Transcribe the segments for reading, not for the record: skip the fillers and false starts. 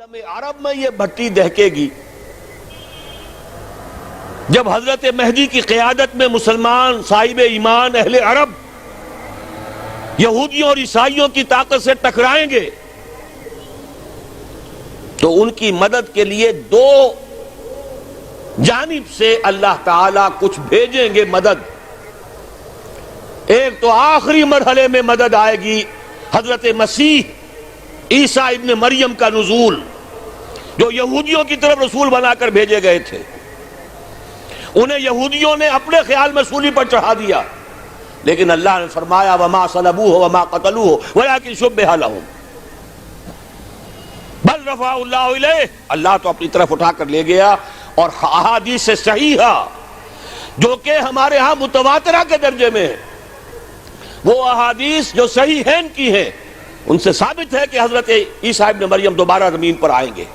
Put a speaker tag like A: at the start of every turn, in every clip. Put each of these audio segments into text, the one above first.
A: عالم عرب میں یہ بھٹی دہکے گی جب حضرت مہدی کی قیادت میں مسلمان صاحب ایمان اہل عرب یہودیوں اور عیسائیوں کی طاقت سے ٹکرائیں گے تو ان کی مدد کے لیے دو جانب سے اللہ تعالیٰ کچھ بھیجیں گے مدد. ایک تو آخری مرحلے میں مدد آئے گی حضرت مسیح عیسیٰ ابن مریم کا نزول، جو یہودیوں کی طرف رسول بنا کر بھیجے گئے تھے. انہیں یہودیوں نے اپنے خیال میں سولی پر چڑھا دیا، لیکن اللہ نے فرمایا وما صلبوہ وما قتلوہ ولکن شبہ لہم بل رفعہ اللہ الیہ. اللہ تو اپنی طرف اٹھا کر لے گیا. اور احادیث صحیحہ جو کہ ہمارے ہاں متواترہ کے درجے میں ہیں، وہ احادیث جو صحیحین کی ہیں، ان سے ثابت ہے کہ حضرت عیسیٰ ابن مریم دوبارہ زمین پر آئیں گے.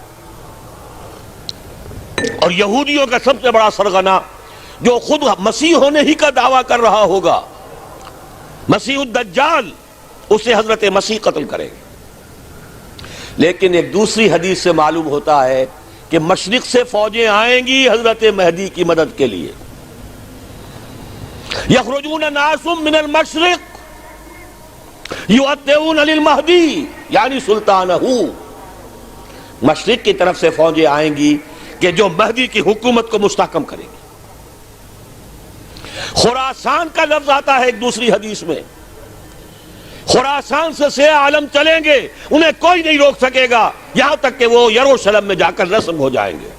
A: اور یہودیوں کا سب سے بڑا سرغنہ جو خود مسیح ہونے ہی کا دعویٰ کر رہا ہوگا، مسیح الدجال، اسے حضرت مسیح قتل کریں گے. لیکن ایک دوسری حدیث سے معلوم ہوتا ہے کہ مشرق سے فوجیں آئیں گی حضرت مہدی کی مدد کے لیے. یخرجون ناس من المشرق یؤدون للمہدی یعنی سلطانہ. مشرق کی طرف سے فوجیں آئیں گی کہ جو مہدی کی حکومت کو مستحکم کریں گی. خراسان کا لفظ آتا ہے ایک دوسری حدیث میں. خراسان سے سیاہ عالم چلیں گے، انہیں کوئی نہیں روک سکے گا یہاں تک کہ وہ یروشلم میں جا کر رسم ہو جائیں گے.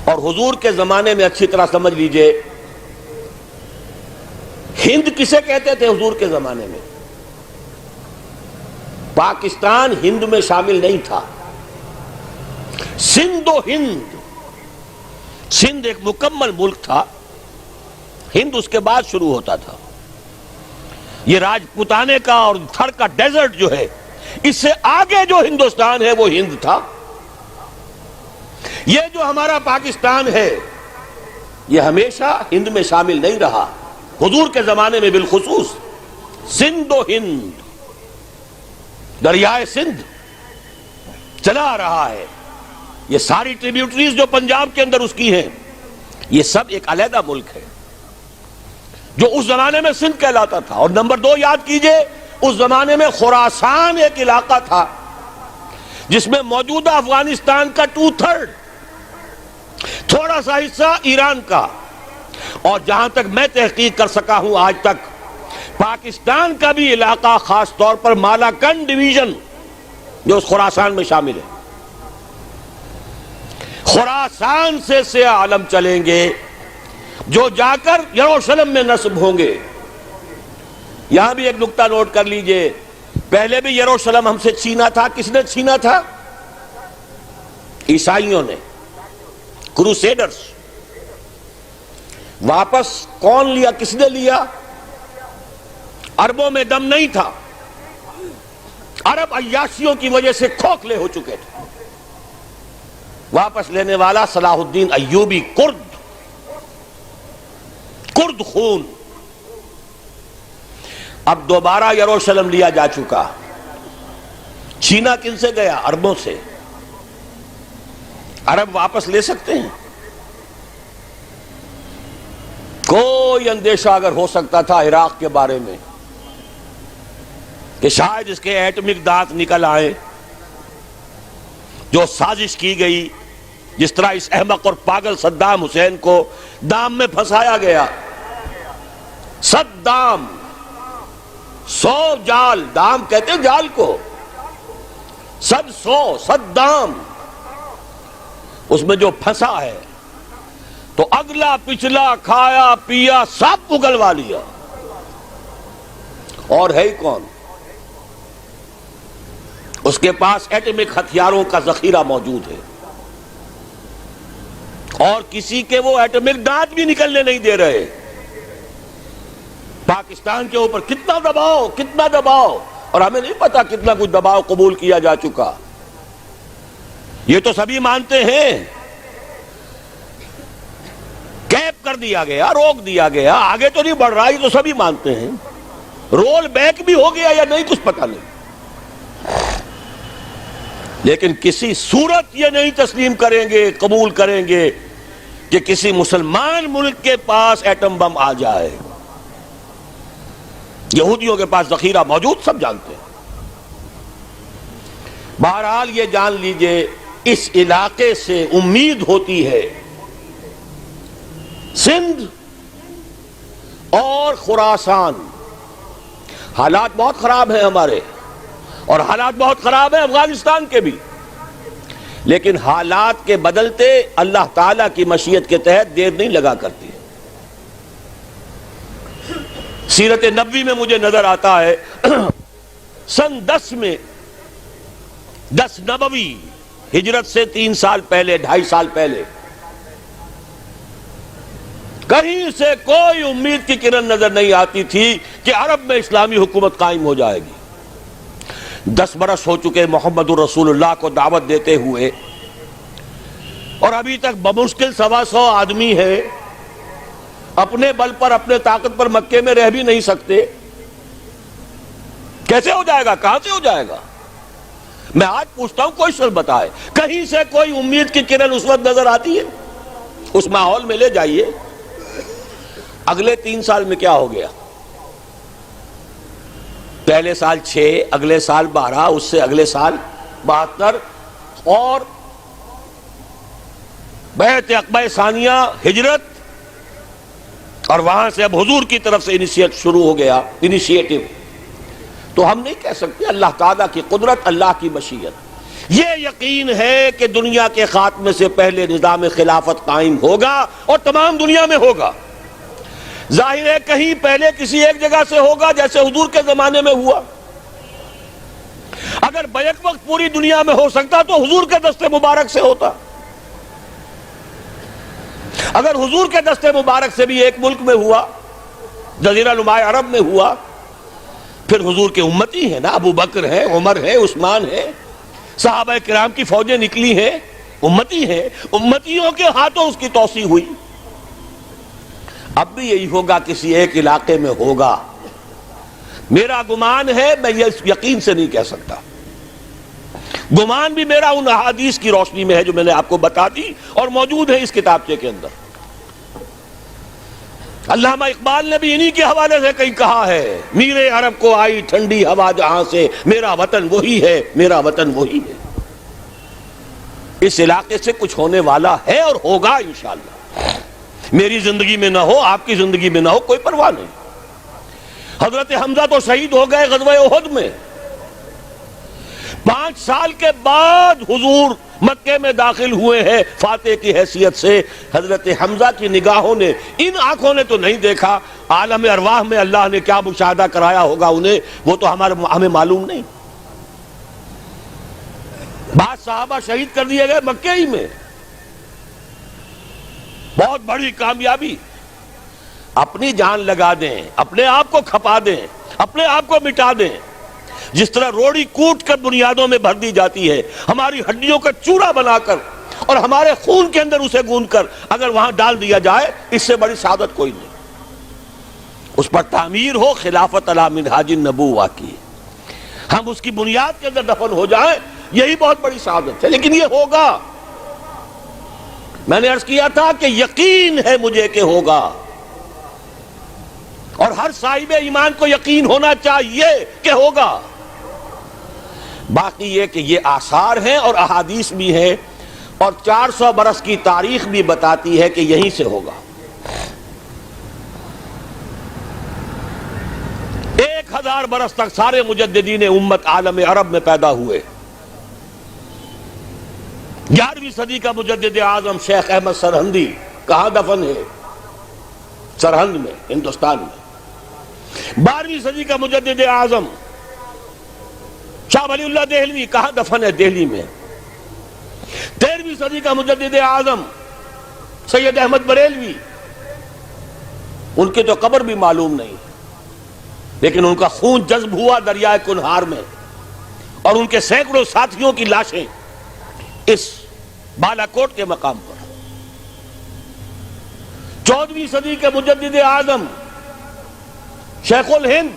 A: اور حضور کے زمانے میں اچھی طرح سمجھ لیجئے، ہند کسے کہتے تھے حضور کے زمانے میں؟ پاکستان ہند میں شامل نہیں تھا. سندھ و ہند، سندھ ایک مکمل ملک تھا، ہند اس کے بعد شروع ہوتا تھا. یہ راجپوتانے کا اور تھر کا ڈیزرٹ جو ہے، اس سے آگے جو ہندوستان ہے وہ ہند تھا. یہ جو ہمارا پاکستان ہے یہ ہمیشہ ہند میں شامل نہیں رہا. حضور کے زمانے میں بالخصوص سندھ و ہند، دریائے سندھ چلا آ رہا ہے. یہ ساری ٹریبیوٹریز جو پنجاب کے اندر اس کی ہیں، یہ سب ایک علیحدہ ملک ہے جو اس زمانے میں سندھ کہلاتا تھا. اور نمبر دو یاد کیجئے، اس زمانے میں خراسان ایک علاقہ تھا جس میں موجودہ افغانستان کا 2/3، تھوڑا سا حصہ ایران کا، اور جہاں تک میں تحقیق کر سکا ہوں آج تک پاکستان کا بھی علاقہ، خاص طور پر مالاکنڈ ڈویژن جو اس خراسان میں شامل ہے. خراسان سے سیاہ عالم چلیں گے جو جا کر یروشلم میں نصب ہوں گے. یہاں بھی ایک نقطہ نوٹ کر لیجئے، پہلے بھی یروشلم ہم سے چھینا تھا. کس نے چھینا تھا؟ عیسائیوں نے، کروسیڈرز. واپس کون لیا؟ کس نے لیا؟ عربوں میں دم نہیں تھا، عرب عیاشیوں کی وجہ سے کھوکھلے ہو چکے تھے. واپس لینے والا صلاح الدین ایوبی، کرد خون. اب دوبارہ یروشلم لیا جا چکا. چھینا کن سے گیا؟ عربوں سے. عرب واپس لے سکتے ہیں؟ کوئی اندیشہ اگر ہو سکتا تھا عراق کے بارے میں کہ شاید اس کے ایٹمک دانت نکل آئے، جو سازش کی گئی، جس طرح اس احمق اور پاگل صدام حسین کو دام میں پھنسایا گیا. صدام، 100 جال، دام کہتے ہیں جال کو، 100 اس میں جو پھنسا ہے تو اگلا پچھلا کھایا پیا سب اگلوا لیا. اور ہے ہی کون؟ اس کے پاس ایٹمک ہتھیاروں کا ذخیرہ موجود ہے، اور کسی کے وہ ایٹمک دانت بھی نکلنے نہیں دے رہے. پاکستان کے اوپر کتنا دباؤ، اور ہمیں نہیں پتا کتنا کچھ دباؤ قبول کیا جا چکا. یہ تو سبھی مانتے ہیں. کیپ کر دیا گیا، روک دیا گیا، آگے تو نہیں بڑھ رہا، یہ تو سبھی مانتے ہیں. رول بیک بھی ہو گیا یا نہیں کچھ پتہ نہیں. لیکن کسی صورت یہ نہیں تسلیم کریں گے، قبول کریں گے کہ کسی مسلمان ملک کے پاس ایٹم بم آ جائے۔ یہودیوں کے پاس ذخیرہ موجود، سب جانتے ہیں۔ بہرحال یہ جان لیجئے اس علاقے سے امید ہوتی ہے سندھ اور خراسان، حالات بہت خراب ہیں ہمارے، اور حالات بہت خراب ہیں افغانستان کے بھی، لیکن حالات کے بدلتے اللہ تعالیٰ کی مشیت کے تحت دیر نہیں لگا کرتی۔ سیرت نبوی میں مجھے نظر آتا ہے سن 10 میں، 10 نبوی، ہجرت سے 3 سال پہلے، 2.5 سال پہلے، کہیں سے کوئی امید کی کرن نظر نہیں آتی تھی کہ عرب میں اسلامی حکومت قائم ہو جائے گی۔ 10 برس ہو چکے محمد الرسول اللہ کو دعوت دیتے ہوئے، اور ابھی تک بمشکل 125 آدمی ہے، اپنے بل پر، اپنے طاقت پر مکے میں رہ بھی نہیں سکتے۔ کیسے ہو جائے گا؟ کہاں سے ہو جائے گا؟ میں آج پوچھتا ہوں، کوئی شخص بتائے، کہیں سے کوئی امید کی کرن اس وقت نظر آتی ہے؟ اس ماحول میں لے جائیے۔ اگلے 3 سال میں کیا ہو گیا؟ پہلے سال 6، اگلے سال 12، اس سے اگلے سال 72، اور بیعت عقبہ ثانیہ، ہجرت، اور وہاں سے اب حضور کی طرف سے شروع ہو گیا انیشیٹو۔ تو ہم نہیں کہہ سکتے، اللہ تعالیٰ کی قدرت، اللہ کی مشیت۔ یہ یقین ہے کہ دنیا کے خاتمے سے پہلے نظام خلافت قائم ہوگا، اور تمام دنیا میں ہوگا۔ ظاہر ہے کہیں پہلے کسی ایک جگہ سے ہوگا، جیسے حضور کے زمانے میں ہوا۔ اگر بیک وقت پوری دنیا میں ہو سکتا تو حضور کے دست مبارک سے ہوتا۔ اگر حضور کے دست مبارک سے بھی ایک ملک میں ہوا، جزیرہ نماء عرب میں ہوا، پھر حضور کے امتی ہیں نا، ابو بکر ہیں، عمر ہیں، عثمان ہیں، صحابہ کرام کی فوجیں نکلی ہیں، امتی ہیں، امتیوں کے ہاتھوں اس کی توسیع ہوئی۔ اب بھی یہی ہوگا، کسی ایک علاقے میں ہوگا۔ میرا گمان ہے، میں یہ یقین سے نہیں کہہ سکتا، گمان بھی میرا ان احادیث کی روشنی میں ہے جو میں نے آپ کو بتا دی اور موجود ہے اس کتابچے کے اندر۔ علامہ اقبال نے بھی انہی کے حوالے سے کہیں کہا ہے، میرے عرب کو آئی ٹھنڈی ہوا جہاں سے، میرا وطن وہی ہے، میرا وطن وہی ہے۔ اس علاقے سے کچھ ہونے والا ہے اور ہوگا انشاءاللہ۔ میری زندگی میں نہ ہو، آپ کی زندگی میں نہ ہو، کوئی پرواہ نہیں۔ حضرت حمزہ تو شہید ہو گئے غزوہ احد میں۔ 5 سال کے بعد حضور مکے میں داخل ہوئے ہیں فاتح کی حیثیت سے۔ حضرت حمزہ کی نگاہوں نے، ان آنکھوں نے تو نہیں دیکھا، عالم ارواح میں اللہ نے کیا مشاہدہ کرایا ہوگا انہیں، وہ تو ہمیں معلوم نہیں۔ بعض صحابہ شہید کر دیے گئے مکے ہی میں۔ بہت بڑی کامیابی۔ اپنی جان لگا دیں، اپنے آپ کو کھپا دیں، اپنے آپ کو مٹا دیں۔ جس طرح روڑی کوٹ کر بنیادوں میں بھر دی جاتی ہے، ہماری ہڈیوں کا چورا بنا کر اور ہمارے خون کے اندر اسے گوندھ کر اگر وہاں ڈال دیا جائے، اس سے بڑی سعادت کوئی نہیں۔ اس پر تعمیر ہو خلافت علی منہاج النبوہ کی، ہم اس کی بنیاد کے اندر دفن ہو جائیں، یہی بہت بڑی سعادت ہے۔ لیکن یہ ہوگا، میں نے عرض کیا تھا کہ یقین ہے مجھے کہ ہوگا، اور ہر صاحب ایمان کو یقین ہونا چاہیے کہ ہوگا۔ باقی یہ کہ یہ آثار ہیں اور احادیث بھی ہیں، اور 400 برس کی تاریخ بھی بتاتی ہے کہ یہیں سے ہوگا۔ 1000 برس تک سارے مجددین امت عالم عرب میں پیدا ہوئے۔ 11ویں صدی کا مجدد اعظم شیخ احمد سرہندی کہاں دفن ہے؟ سرہند میں، ہندوستان میں۔ 12ویں صدی کا مجدد اعظم شاہ ولی اللہ دہلوی کہاں دفن ہے؟ دہلی میں۔ 13ویں صدی کا مجدد اعظم سید احمد بریلوی، ان کی تو قبر بھی معلوم نہیں، لیکن ان کا خون جذب ہوا دریائے کنہار میں، اور ان کے سینکڑوں ساتھیوں کی لاشیں اس بالاکوٹ کے مقام پر۔ 14ویں صدی کے مجدد اعظم شیخ الہند،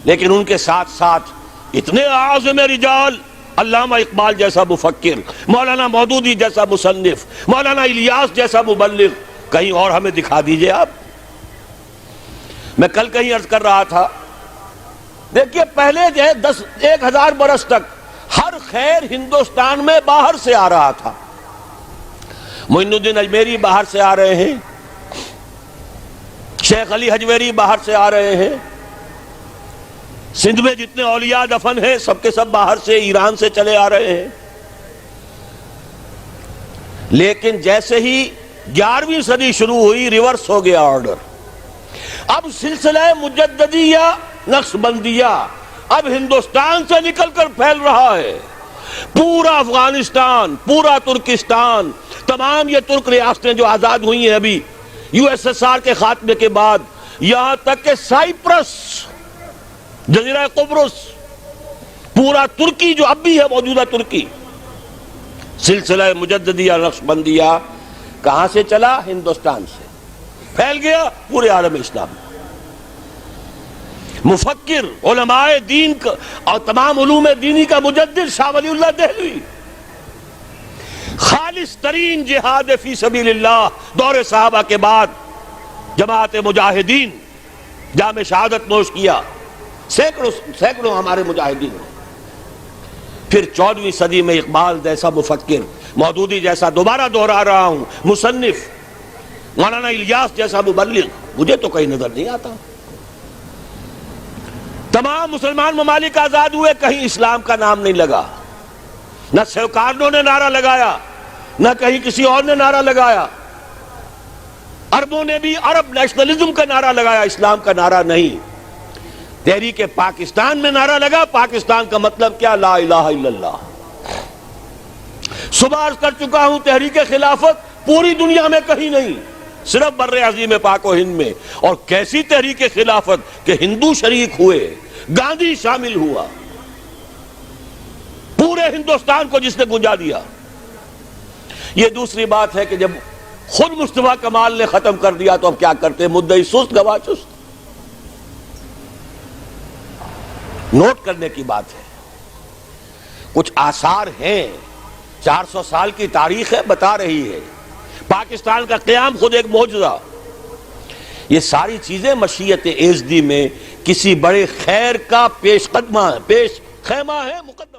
A: لیکن ان کے ساتھ ساتھ اتنے اعظم رجال علامہ اقبال جیسا مفکر، مولانا مودودی جیسا مصنف، مولانا الیاس جیسا مبلغ، کہیں اور ہمیں دکھا دیجئے آپ۔ میں کل کہیں عرض کر رہا تھا، دیکھیے پہلے جو ہے 1000 برس تک ہر خیر ہندوستان میں باہر سے آ رہا تھا۔ معین الدین اجمیری باہر سے آ رہے ہیں، شیخ علی حجویری باہر سے آ رہے ہیں، سندھ میں جتنے اولیاء دفن ہیں سب کے سب باہر سے، ایران سے چلے آ رہے ہیں۔ لیکن جیسے ہی 11ویں صدی شروع ہوئی، ریورس ہو گیا آرڈر۔ اب سلسلہ مجددیہ نقش بندیہ اب ہندوستان سے نکل کر پھیل رہا ہے۔ پورا افغانستان، پورا ترکستان، تمام یہ ترک ریاستیں جو آزاد ہوئی ہیں ابھی USSR کے خاتمے کے بعد، یہاں تک کہ سائپرس، جزیرہ قبرص، پورا ترکی جو اب بھی ہے موجودہ ترکی، سلسلہ مجددیہ نقش بندیہ کہاں سے چلا؟ ہندوستان سے پھیل گیا پورے عالم اسلام۔ مفکر، علماء دین کا اور تمام علوم دینی کا مجدد شاہ ولی اللہ دہلوی، خالص ترین جہاد فی سبیل اللہ دور صحابہ کے بعد جماعت مجاہدین جام شہادت نوش کیا، سینکڑوں ہمارے مجاہدین ہیں۔ پھر 14ویں صدی میں اقبال جیسا مفکر، مودودی جیسا، دوبارہ دہرا رہا ہوں، مصنف، مولانا الیاس جیسا مبلغ، مجھے تو کہیں نظر نہیں آتا۔ تمام مسلمان ممالک آزاد ہوئے، کہیں اسلام کا نام نہیں لگا، نہ سیوکارنوں نے نعرہ لگایا، نہ کہیں کسی اور نے نعرہ لگایا۔ عربوں نے بھی عرب نیشنلزم کا نعرہ لگایا، اسلام کا نعرہ نہیں۔ تحریک پاکستان میں نعرہ لگا، پاکستان کا مطلب کیا؟ لا الہ الا اللہ۔ صبح عرض کر چکا ہوں، تحریک خلافت پوری دنیا میں کہیں نہیں، صرف بر عظیم پاک و ہند میں۔ اور کیسی تحریک خلافت کہ ہندو شریک ہوئے، گاندھی شامل ہوا، پورے ہندوستان کو جس نے گنجا دیا۔ یہ دوسری بات ہے کہ جب خود مصطفیٰ کمال نے ختم کر دیا تو اب کیا کرتے؟ مدعی سست گواہ چست۔ نوٹ کرنے کی بات ہے، کچھ آثار ہیں، 400 سال کی تاریخ ہے، بتا رہی ہے پاکستان کا قیام خود ایک معجزہ۔ یہ ساری چیزیں مشیت ایزدی میں کسی بڑے خیر کا پیش خیمہ ہے، مقدمہ۔